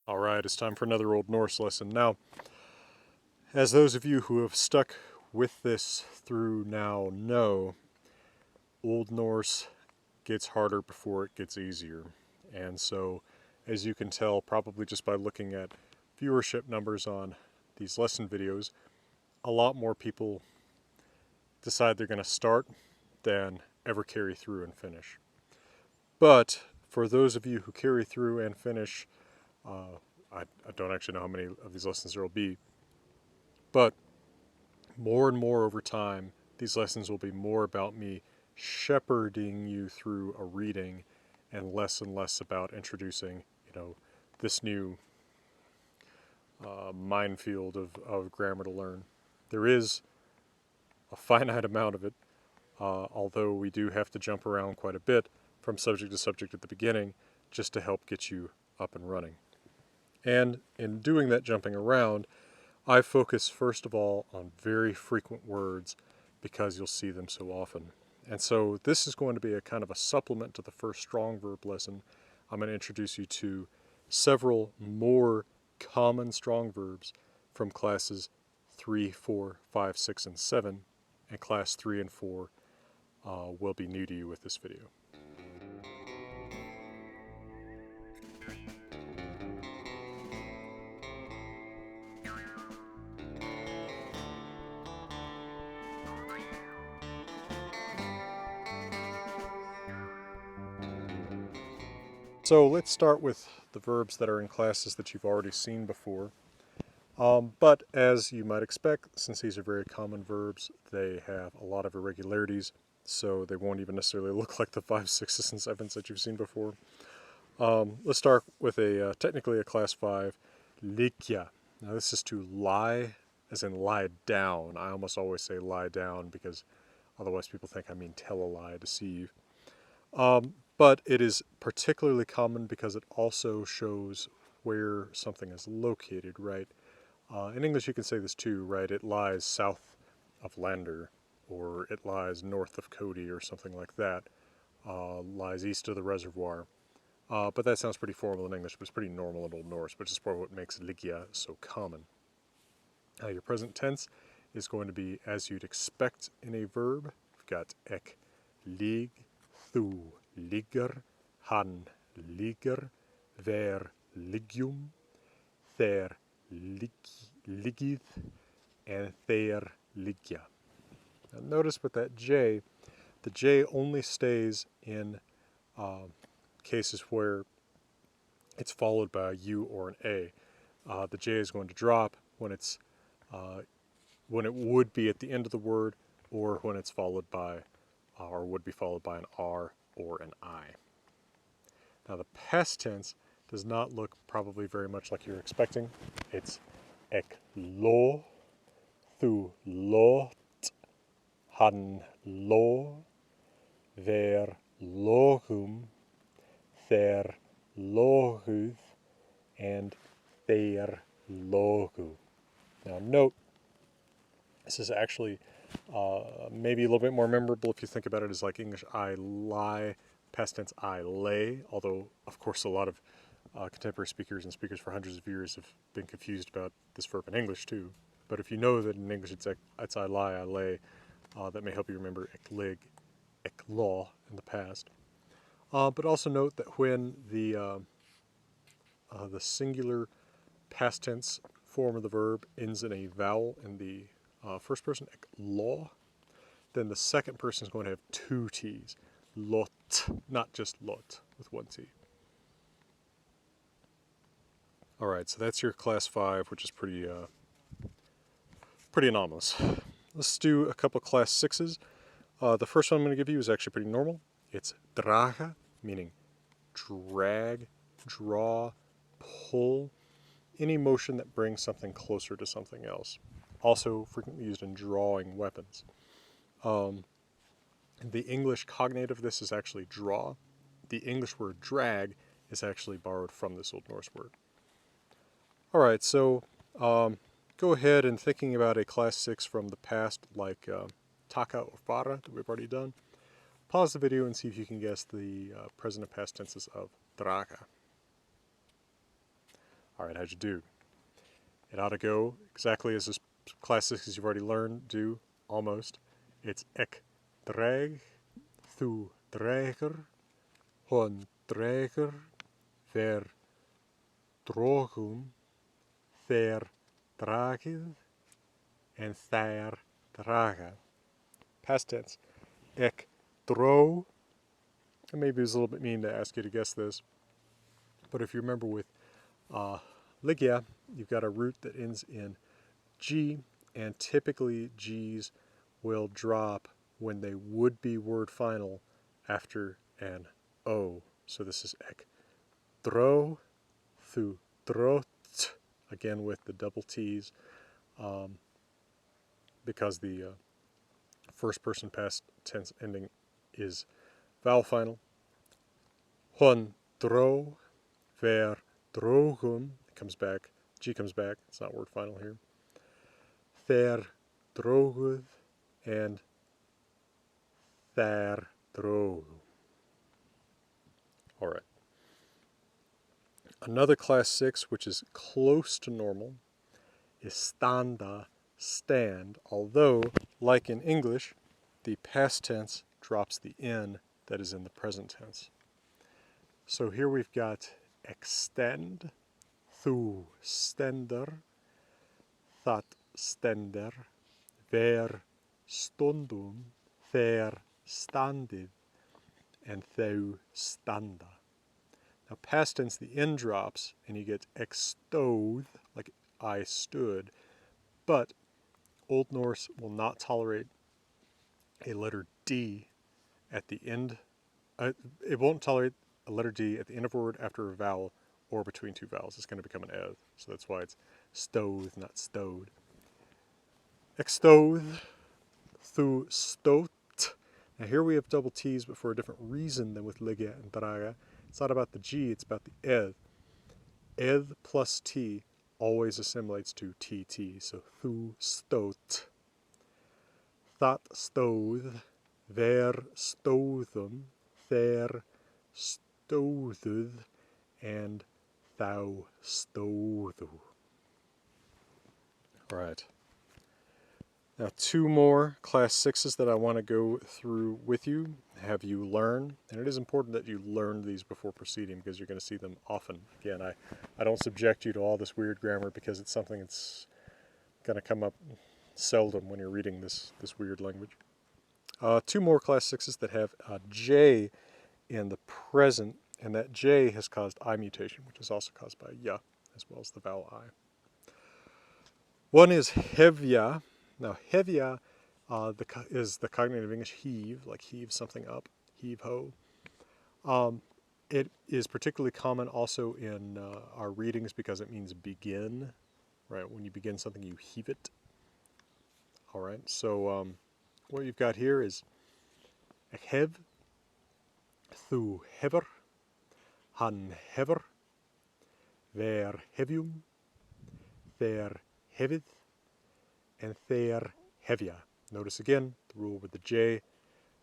Alright, it's time for another Old Norse lesson. Now, as those of you who have stuck with this through now know, Old Norse gets harder before it gets easier. And so, as you can tell, probably just by looking at viewership numbers on these lesson videos, a lot more people decide they're going to start than ever carry through and finish. But for those of you who carry through and finish, I don't actually know how many of these lessons there will be, but more and more over time, these lessons will be more about me shepherding you through a reading and less about introducing, this new minefield of grammar to learn. There is a finite amount of it, although we do have to jump around quite a bit from subject to subject at the beginning just to help get you up and running. And in doing that jumping around, I focus first of all on very frequent words because you'll see them so often. And so this is going to be a kind of a supplement to the first strong verb lesson. I'm going to introduce you to several more common strong verbs from classes 3, 4, 5, 6, and 7, and class 3 and 4 will be new to you with this video. So let's start with the verbs that are in classes that you've already seen before. But as you might expect, since these are very common verbs, they have a lot of irregularities, so they won't even necessarily look like the 5, 6s, and 7s that you've seen before. Let's start with technically a class 5, Likia. Now this is to lie, as in lie down. I almost always say lie down because otherwise people think I mean tell a lie, deceive. But it is particularly common because it also shows where something is located, right? In English you can say this too, right? It lies south of Lander, or it lies north of Cody, or something like that. Lies east of the reservoir. But that sounds pretty formal in English, but it's pretty normal in Old Norse, which is part of what makes Likia so common. Your present tense is going to be as you'd expect in a verb. We've got ek, lig, thu, ligger, han, ligger, ver, ligium, ther, ligith, and ther, ligia. Now notice with that J, the J only stays in cases where it's followed by a U or an A. The J is going to drop when it would be at the end of the word, or when it's followed by, or would be followed by an R or an I. Now the past tense does not look probably very much like you're expecting. It's ek lo, thu lot, han lo, ver logum, ther loguth, and ther logu. Now note, this is actually maybe a little bit more memorable if you think about it as like English I lie, past tense I lay, although of course a lot of contemporary speakers and speakers for hundreds of years have been confused about this verb in English too. But if you know that in English it's I lie, I lay, that may help you remember ek lig, ek law in the past. But also note that when the singular past tense form of the verb ends in a vowel in the first person, ek law, then the second person is going to have two T's. Lot, not just lot with one T. Alright, so that's your class 5, which is pretty anomalous. Let's do a couple class 6s. The first one I'm going to give you is actually pretty normal. It's Draga, meaning drag, draw, pull, any motion that brings something closer to something else. Also frequently used in drawing weapons. The English cognate of this is actually draw. The English word drag is actually borrowed from this Old Norse word. Alright, so go ahead and thinking about a class 6 from the past, like taka or fara that we've already done. Pause the video and see if you can guess the present and past tenses of draga. All right, how'd you do? It ought to go exactly as this class 6 you've already learned do, almost. It's ek drag, thu drager, hon drager, ver drogum, ver dragið, and thær draga. Past tense. Ek dró. And maybe it was a little bit mean to ask you to guess this, but if you remember with Likia, you've got a root that ends in G, and typically G's will drop when they would be word final after an O. So this is ek dro, thu drot, again with the double T's, because the first person past tense ending is vowel final. Hon dro, ver drogum, it comes back, G comes back, it's not word final here. Ver droguð and thær drogu. All right. Another class 6, which is close to normal, is standa, stand, although, like in English, the past tense drops the N that is in the present tense. So here we've got extend, þú stendur, það stendur, ver stundum, þeir standið, and þau standa. Now past tense, the N drops, and you get exstóð, like I stood, but Old Norse will not tolerate a letter D at the end. It won't tolerate a letter D at the end of a word after a vowel or between two vowels. It's going to become an eth, so that's why it's stóð, not stowed. Exstóð, thu stótt. Now here we have double T's, but for a different reason than with Likia and Draga. It's not about the G, it's about the eth. Eth plus T always assimilates to TT, so thu stótt. Það stóð, ver stóðum, þeir stóðuð, and thou stóðu. All right. Now 2 more class 6s that I want to go through with you, have you learn, and it is important that you learn these before proceeding because you're going to see them often. Again, I don't subject you to all this weird grammar because it's something that's going to come up seldom when you're reading this weird language. 2 more class 6s that have J in the present, and that J has caused I mutation, which is also caused by ya, as well as the vowel I. One is hevya. Now hevya is the cognative English heave, like heave something up, heave ho. It is particularly common also in our readings because it means begin, right? When you begin something, you heave it. All right, so what you've got here is ek hef, þú hefur, hann hefur, ver hefjum, þeir hefið, and þeir hefja. Notice again, the rule with the J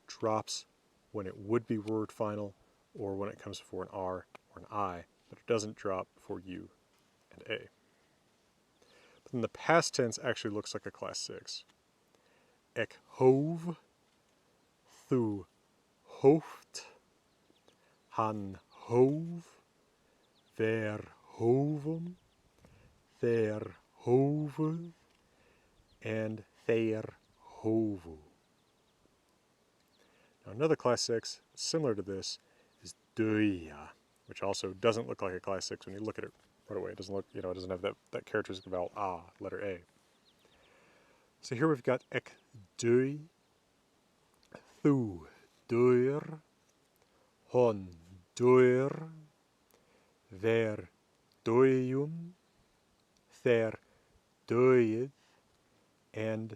drops when it would be word final or when it comes before an R or an I, but it doesn't drop before U and A. But then the past tense actually looks like a class 6. Ek hóf, þú hóft, hann hóf, ver hófum, þeir hófuð, and þeir hófu. Now another class 6, similar to this, is duya, which also doesn't look like a class 6 when you look at it right away. It doesn't look, it doesn't have that characteristic vowel ah, letter A. So here we've got ek dui, thu duir, hon duir, ver duyum, þeir duyið, and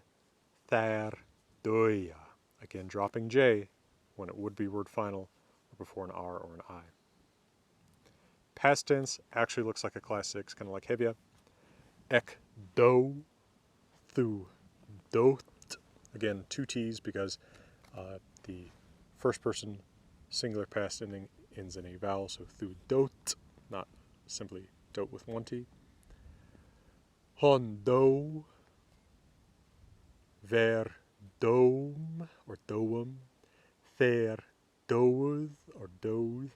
thær duya. Again, dropping J when it would be word final or before an R or an I. Past tense actually looks like a class 6, kind of like hevya. Ek do, thu dot. Again, 2 T's because the first person singular past ending ends in a vowel, so thu dot, not simply do with one T. Hon do, ver dome, or doum, ther doeth, or doth,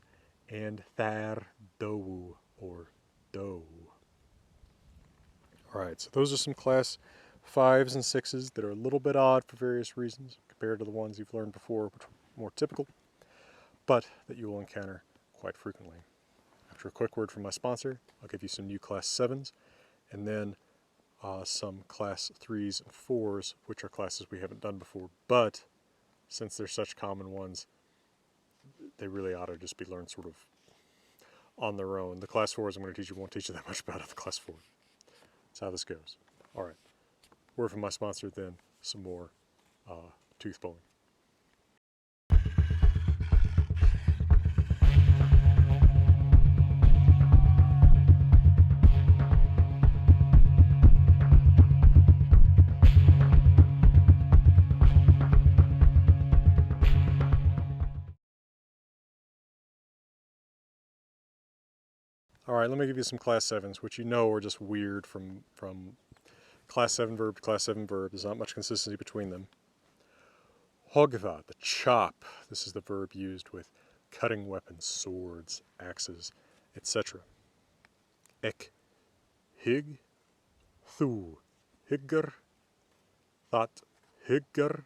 and thar dou, or do. Alright, so those are some class 5s and 6s that are a little bit odd for various reasons compared to the ones you've learned before, which are more typical, but that you will encounter quite frequently. After a quick word from my sponsor, I'll give you some new class 7s, and then some class 3s and 4s, which are classes we haven't done before, but since they're such common ones, they really ought to just be learned sort of on their own. The class 4s I'm going to teach you won't teach you that much about the class 4. That's how this goes. All right. Word from my sponsor, then some more tooth bowling. All right, let me give you some class 7s, which you know are just weird from class 7 verb to class 7 verb. There's not much consistency between them. Hogva, the chop. This is the verb used with cutting weapons, swords, axes, etc. Ek, hig, thu, higger, that, higger,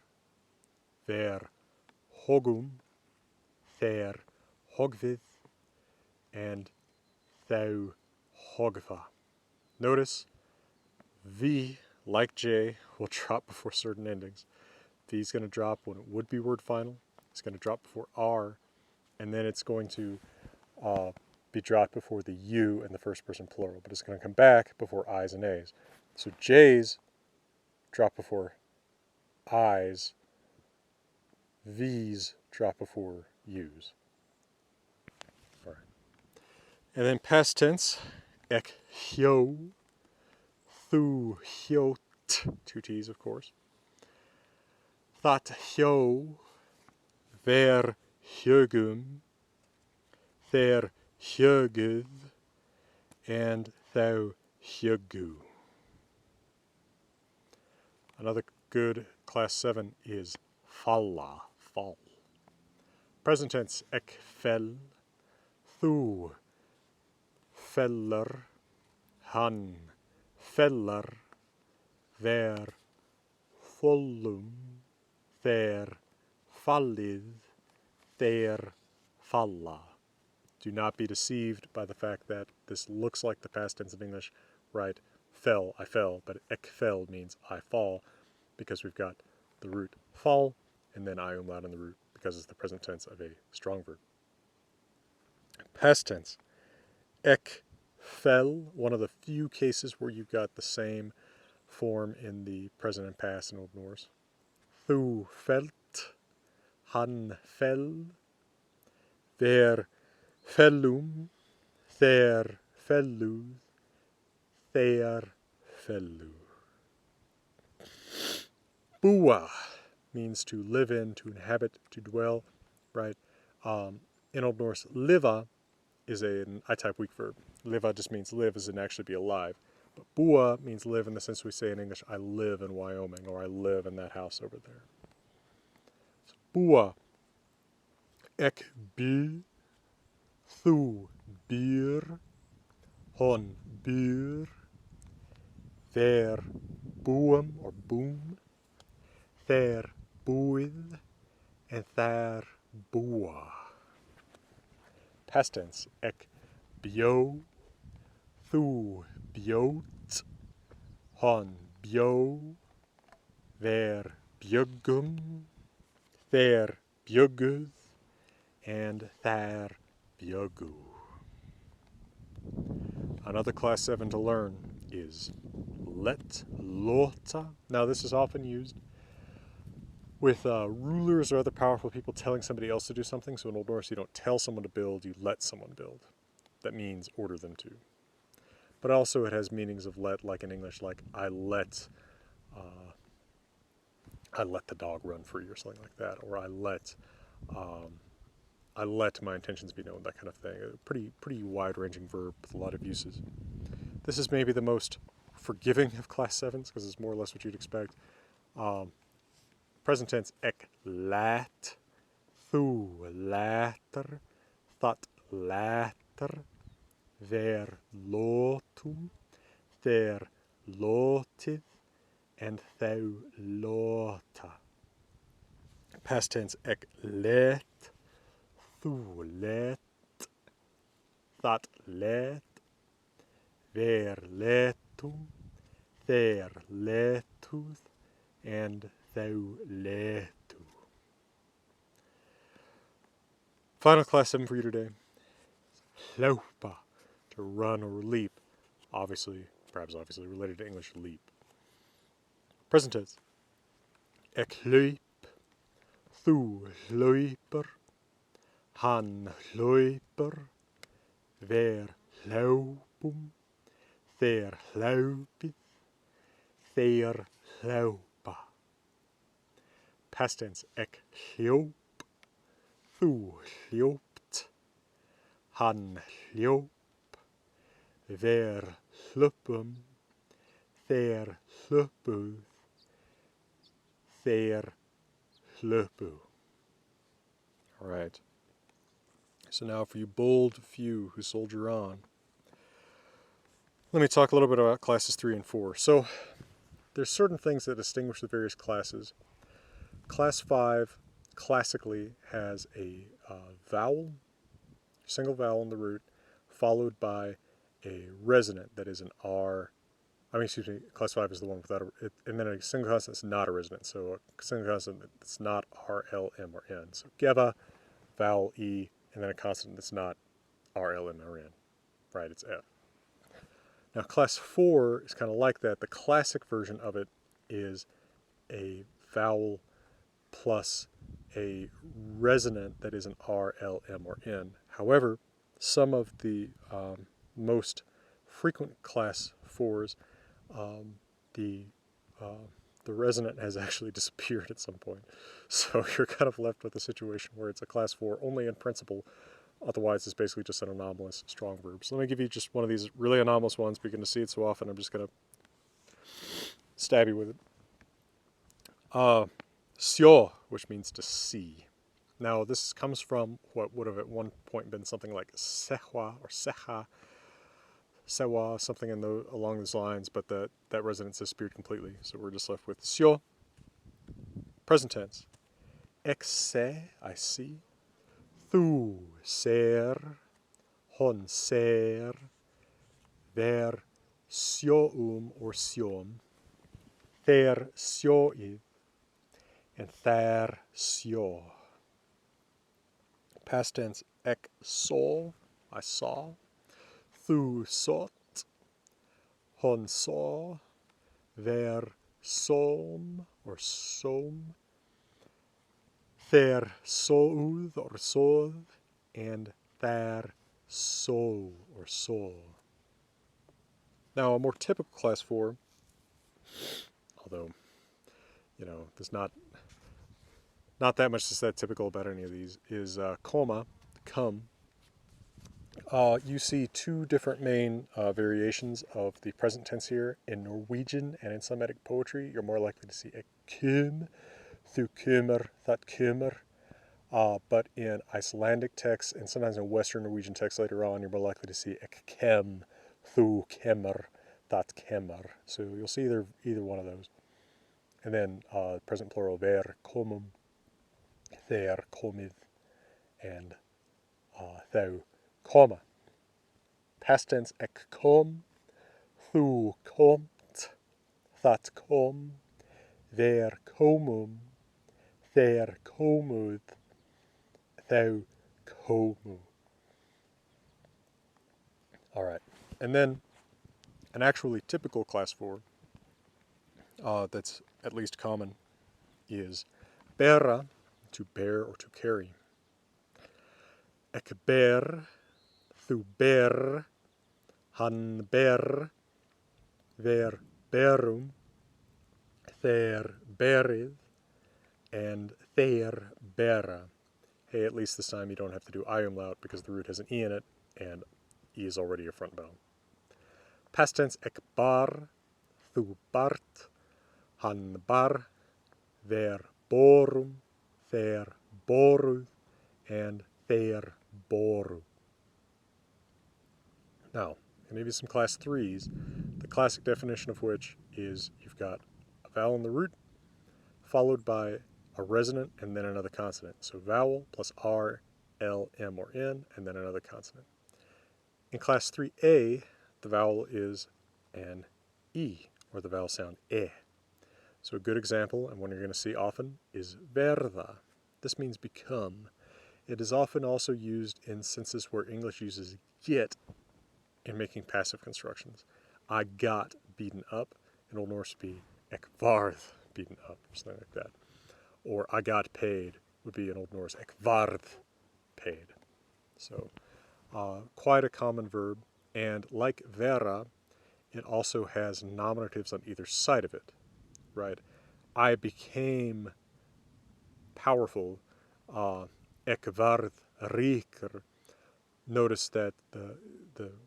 ver, hogum, ther, hogvith, and thou, hogva. Notice V, like J, will drop before certain endings. V is going to drop when it would be word final. It's going to drop before R, and then it's going to be dropped before the U in the first person plural, but it's going to come back before I's and A's. So J's drop before I's, V's drop before U's. All right. And then past tense, ek hyo, thu hyot, two T's of course. That hyo, ver hyogum, ther hyoguð, and thou hyogu. Another good class 7 is falla, fall. Present tense, ek fell, thu feller, han feller, ver follum, ther fallið, ther falla. Do not be deceived by the fact that this looks like the past tense of English, right? Fell, I fell, but ek fell means I fall, because we've got the root fall, and then I umlaut in the root, because it's the present tense of a strong verb. Past tense, ek fell, one of the few cases where you've got the same form in the present and past in Old Norse. Thu felt, han fell, ver fellum, ther felluð, ther fellu. Bua means to live in, to inhabit, to dwell, right? In Old Norse, liva is an I-type weak verb. Liva just means live as in actually be alive. But bua means live in the sense we say in English, I live in Wyoming, or I live in that house over there. So, bua, ek bi, thu bir, hon bir, ver buum or boom, ther buið, and thar bua. Past tense, ek bio, thu biot, hon bio, ver bjöggum, ther bjögguð, and thar bjöggu. Another class 7 to learn is let, lota. Now this is often used with rulers or other powerful people telling somebody else to do something. So in Old Norse, you don't tell someone to build, you let someone build. That means order them to. But also it has meanings of let, like in English, like I let the dog run free or something like that, or I let I let my intentions be known, that kind of thing. A pretty wide-ranging verb with a lot of uses. This is maybe the most forgiving of class 7s because it's more or less what you'd expect. Present tense, ek laat, thu later, that later, ver lotum, their lotith, and thou lota. Past tense, ek let, thu let, that let, ver letum, their letuth, and thou letu. Final class 7 for you today. Hlaupa, to run or leap. Perhaps obviously related to English, leap. Present tense. Ek hlaup, thu hlauper, han hlauper, ver hlaupum, þeir hlaupið, þeir hlaupa. Past tense, ek hljóp, þú hljópt, hann hljóp, ver hlupum, þeir hlupuð, þeir hlupu. All right. So now for you bold few who soldier on, let me talk a little bit about classes 3 and 4. So there's certain things that distinguish the various classes. Class 5 classically has a vowel, single vowel in the root, followed by a resonant that is an R. Class 5 is the one without and then a single consonant that's not a resonant. So a single consonant that's not R, L, M, or N. So geva, vowel E, and then a consonant that's not R, L, M, or N. Right, it's F. Now class 4 is kind of like that. The classic version of it is a vowel plus a resonant that is an R, L, M, or N. However, some of the most frequent class 4s, the resonant has actually disappeared at some point. So you're kind of left with a situation where it's a class 4 only in principle. Otherwise, it's basically just an anomalous strong verb. So let me give you just one of these really anomalous ones. We're going to see it so often, I'm just going to stab you with it. Syo, which means to see. Now, this comes from what would have at one point been something like sehwa or seha, sewa, something along those lines, but that resonance disappeared completely. So we're just left with syo. Present tense. Ek se, I see. Thu ser, hon ser, ver sjoum or sjom, ther sjoid, and thær sjå. Past tense, ek så, I saw. Thu såt, hon saw, ver som or som, thær såud or såð, and thær så or så. Now a more typical class 4, although, there's not that much that's that typical about any of these, is komma, come. You see two different main variations of the present tense here. In Norwegian and in Semitic poetry, you're more likely to see ek kum, thu kummer, that kummer. But in Icelandic texts and sometimes in Western Norwegian texts later on, you're more likely to see ek kem, thu kemmer, that kemmer. So you'll see either one of those. And then present plural, ver komum, their komið, and thou komma. Past tense, ek kom, thu komt, that kom, ver komum, their komud, thou komu. All right, and then an actually typical class 4 that's at least common is bera, to bear or to carry. Ek ber, thu ber, han ber, ver berum, their berið, and their bera. hey, at least this time you don't have to do I umlaut because the root has an E in it, and E is already a front vowel. Past tense, ek bar, thu bart, han bar, ver borum, their boru, and their boru. Now, maybe some class 3s, the classic definition of which is you've got a vowel in the root followed by a resonant and then another consonant. So vowel plus R, L, M, or N, and then another consonant. In class 3A, the vowel is an E, or the vowel sound E. So a good example, and one you're going to see often, is verda. This means become. It is often also used in senses where English uses get in making passive constructions. I got beaten up. In Old Norse would be ek varð beaten up, or something like that. Or I got paid would be in Old Norse ek varð paid. So quite a common verb, and like vera, it also has nominatives on either side of it, right? I became powerful, ek varð ríkur. Notice that the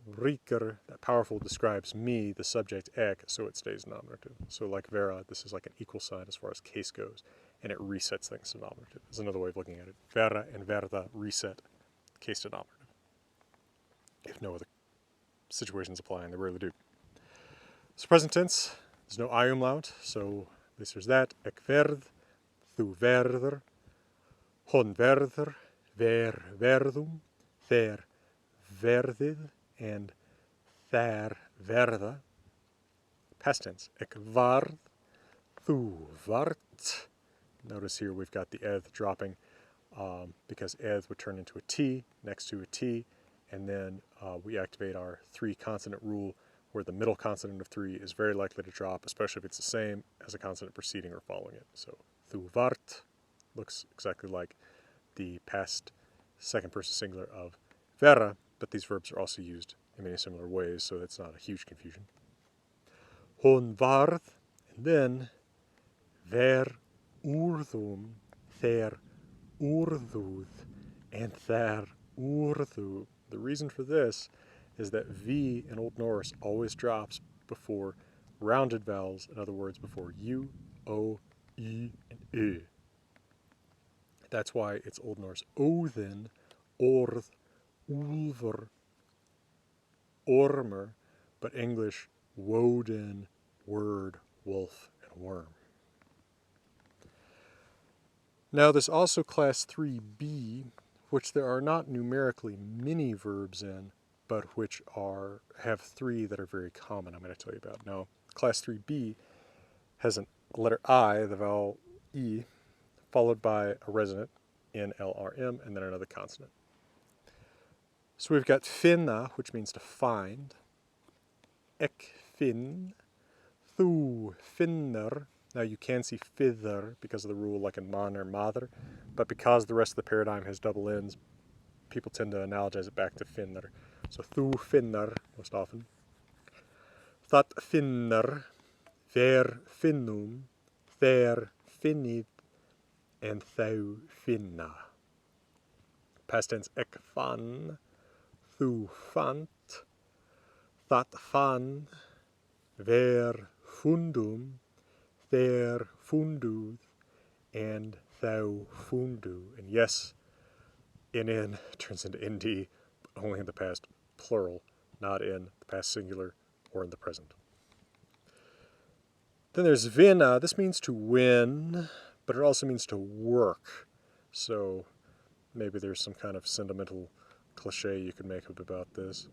ríkur, that powerful, describes me, the subject ek, so it stays nominative. So like vera, this is like an equal sign as far as case goes, and it resets things to nominative. Is another way of looking at it. Vera and verda reset case to nominative. If no other situations apply, and they rarely do. So present tense, there's no I umlaut, so this is that. Ek verð, thu verður, hon verður, ver verðum, þeir verðið, and þær verða. Past tense, ek varð, thu vart. Notice here we've got the eth dropping because eth would turn into a T next to a T, and then we activate our 3 consonant rule where the middle consonant of 3 is very likely to drop, especially if it's the same as a consonant preceding or following it. So thu vart looks exactly like the past second person singular of vera, but these verbs are also used in many similar ways, so that's not a huge confusion. Hon varð, and then ver urðum, þeir urðuð, and þær urðu. The reason for this is that V in Old Norse always drops before rounded vowels, in other words, before U, O, I, and Ö. That's why it's Old Norse óðinn, orð, úlfur, ormur, but English woden, word, wolf, and worm. Now there's also class 3b, which there are not numerically many verbs in, but which have 3 that are very common I'm going to tell you about. Now, class 3b has a letter I, the vowel E, followed by a resonant, N, L, R, M, and then another consonant. So we've got finna, which means to find, ek finn, thu finner. Now you can see fither because of the rule like in man or mather, but because the rest of the paradigm has double N's, people tend to analogize it back to finner. So thu finner, most often. That finner, ver finnum, þeir finnið, and thou finna. Past tense, ek fann, thu fant, that fann, ver fundum, þeir funduð, and thou fundu. And yes, NN turns into ND only in the past plural, not in the past singular or in the present. Then there's vinna. This means to win, but it also means to work. So maybe there's some kind of sentimental cliche you could make up about this.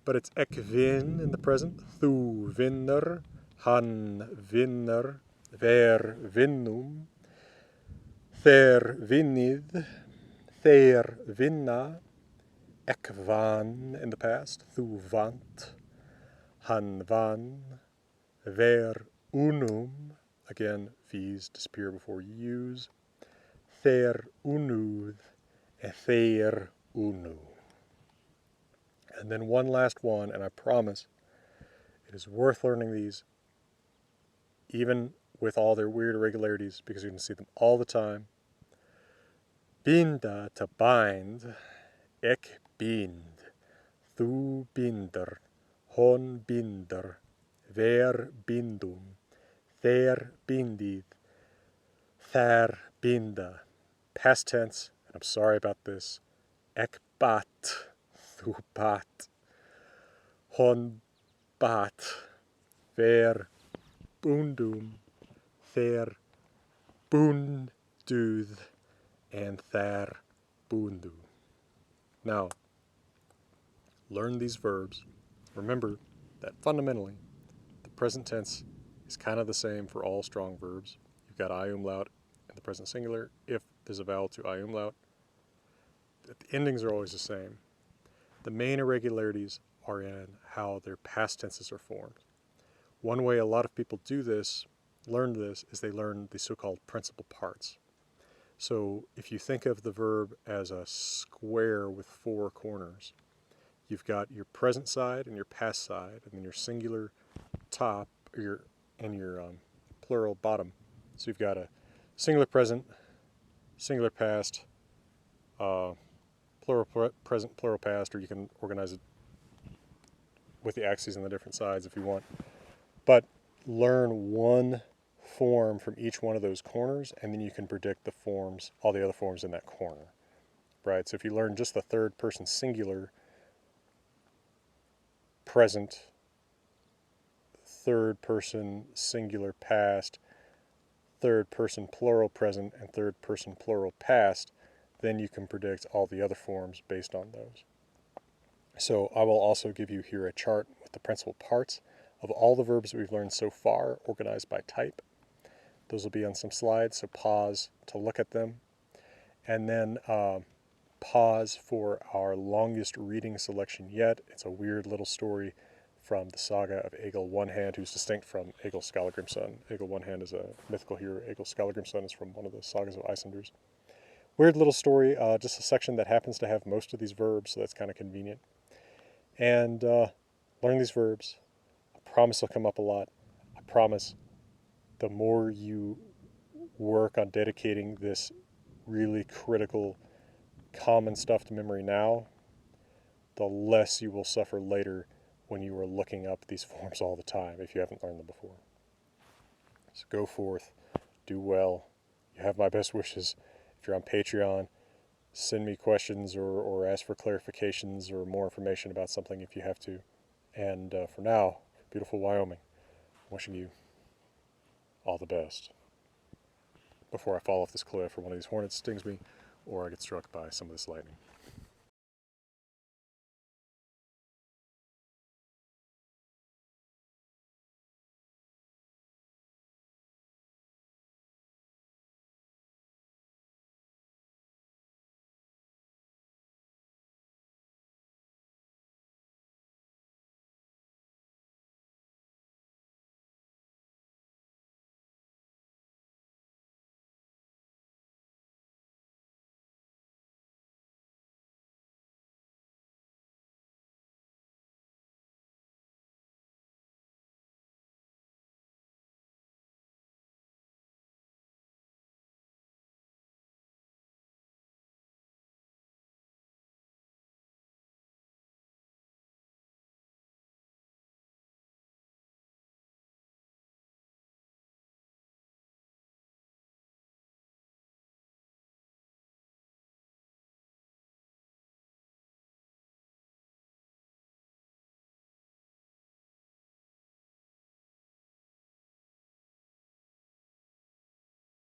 But it's ek vin in the present, thu vinner, han vinner, ver vinnum, þeir vinnið, þeir vinna, ek van in the past, thu vant, han van, ver unum, again, V's disappear before U's, þeir unuð, and þeir unu. And then one last one, and I promise it is worth learning these, even with all their weird irregularities, because you can see them all the time. Binda, to bind. Ek bind. Thu binder. Hon binder. Ver bindum. Ther bindid. Thar binda. Past tense, and I'm sorry about this. Ek bat. Thu bat. Hon bat. Ver bundum. Ther bunduð. And thar bundu. Now, learn these verbs. Remember that fundamentally, the present tense is kind of the same for all strong verbs. You've got I umlaut in the present singular. If there's a vowel to I umlaut, the endings are always the same. The main irregularities are in how their past tenses are formed. One way a lot of people do this, learn this, is they learn the so-called principal parts. So if you think of the verb as a square with four corners, you've got your present side and your past side, and then your singular top and your plural bottom. So you've got a singular present, singular past, plural present, plural past, or you can organize it with the axes on the different sides if you want. But learn one form from each one of those corners, and then you can predict the forms, all the other forms in that corner, right? So if you learn just the third person singular present, third person singular past, third person plural present, and third person plural past, then you can predict all the other forms based on those. So I will also give you here a chart with the principal parts of all the verbs that we've learned so far, organized by type. Those will be on some slides, so pause to look at them. And then pause for our longest reading selection yet. It's a weird little story from the saga of Egil One Hand, who's distinct from Egil Skallagrimsson. Egil One Hand is a mythical hero. Egil Skallagrimsson is from one of the sagas of Icelanders. Weird little story, just a section that happens to have most of these verbs, so that's kind of convenient. And learn these verbs. I promise they'll come up a lot. I promise the more you work on dedicating this really critical, common stuff to memory now, the less you will suffer later when you are looking up these forms all the time if you haven't learned them before. So go forth, do well. You have my best wishes. If you're on Patreon, send me questions or ask for clarifications or more information about something if you have to. And for now, beautiful Wyoming, wishing you all the best before I fall off this cliff or one of these hornets stings me or I get struck by some of this lightning.